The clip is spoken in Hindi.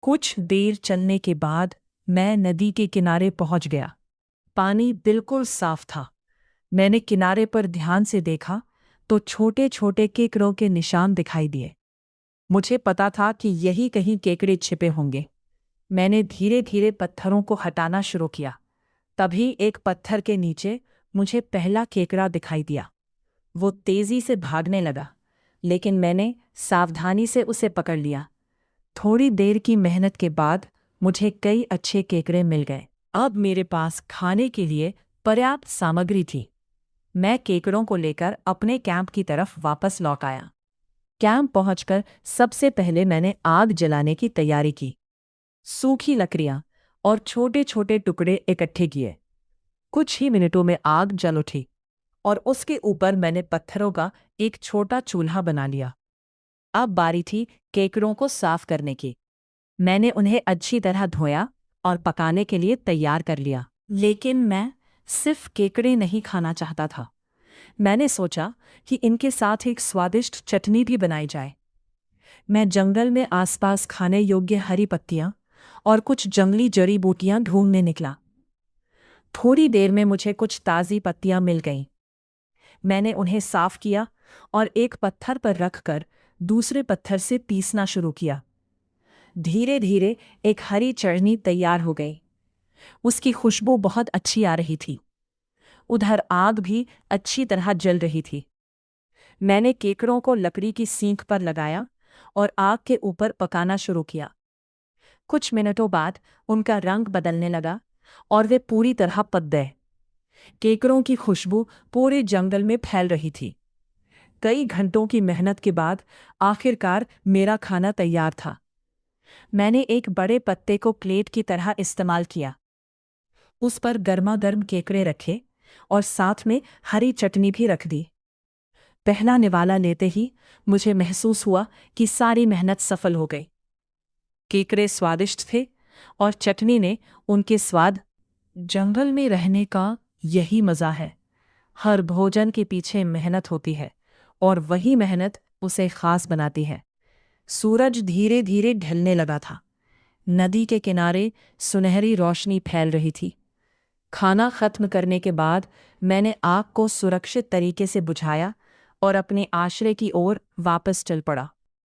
कुछ देर चलने के बाद मैं नदी के किनारे पहुंच गया। पानी बिल्कुल साफ था। मैंने किनारे पर ध्यान से देखा तो छोटे छोटे केकड़ों के निशान दिखाई दिए। मुझे पता था कि यही कहीं केकड़े छिपे होंगे। मैंने धीरे धीरे पत्थरों को हटाना शुरू किया। तभी एक पत्थर के नीचे मुझे पहला केकड़ा दिखाई दिया। वो तेजी से भागने लगा, लेकिन मैंने सावधानी से उसे पकड़ लिया। थोड़ी देर की मेहनत के बाद मुझे कई अच्छे केकड़े मिल गए। अब मेरे पास खाने के लिए पर्याप्त सामग्री थी। मैं केकड़ों को लेकर अपने कैंप की तरफ वापस लौट आया। कैंप पहुंचकर सबसे पहले मैंने आग जलाने की तैयारी की। सूखी लकड़ियां और छोटे छोटे टुकड़े इकट्ठे किए। कुछ ही मिनटों में आग जल उठी और उसके ऊपर मैंने पत्थरों का एक छोटा चूल्हा बना लिया। अब बारी थी केकड़ों को साफ करने की। मैंने उन्हें अच्छी तरह धोया और पकाने के लिए तैयार कर लिया। लेकिन मैं सिर्फ केकड़े नहीं खाना चाहता था। मैंने सोचा कि इनके साथ एक स्वादिष्ट चटनी भी बनाई जाए। मैं जंगल में आसपास खाने योग्य हरी पत्तियां और कुछ जंगली जड़ी बूटियां ढूंढने निकला। थोड़ी देर में मुझे कुछ ताज़ी पत्तियां मिल गईं। मैंने उन्हें साफ किया और एक पत्थर पर रखकर दूसरे पत्थर से पीसना शुरू किया। धीरे धीरे एक हरी चटनी तैयार हो गई। उसकी खुशबू बहुत अच्छी आ रही थी। उधर आग भी अच्छी तरह जल रही थी। मैंने केकड़ों को लकड़ी की सींख पर लगाया और आग के ऊपर पकाना शुरू किया। कुछ मिनटों बाद उनका रंग बदलने लगा और वे पूरी तरह पक गए। केकड़ों की खुशबू पूरे जंगल में फैल रही थी। कई घंटों की मेहनत के बाद आखिरकार मेरा खाना तैयार था। मैंने एक बड़े पत्ते को प्लेट की तरह इस्तेमाल किया। उस पर गर्मा-गर्म केकड़े रखे और साथ में हरी चटनी भी रख दी। पहला निवाला लेते ही मुझे महसूस हुआ कि सारी मेहनत सफल हो गई। केकड़े स्वादिष्ट थे और चटनी ने उनके स्वाद। जंगल में रहने का यही मज़ा है। हर भोजन के पीछे मेहनत होती है और वही मेहनत उसे खास बनाती है। सूरज धीरे धीरे ढलने लगा था। नदी के किनारे सुनहरी रोशनी फैल रही थी। खाना खत्म करने के बाद मैंने आग को सुरक्षित तरीके से बुझाया और अपने आश्रय की ओर वापस चल पड़ा।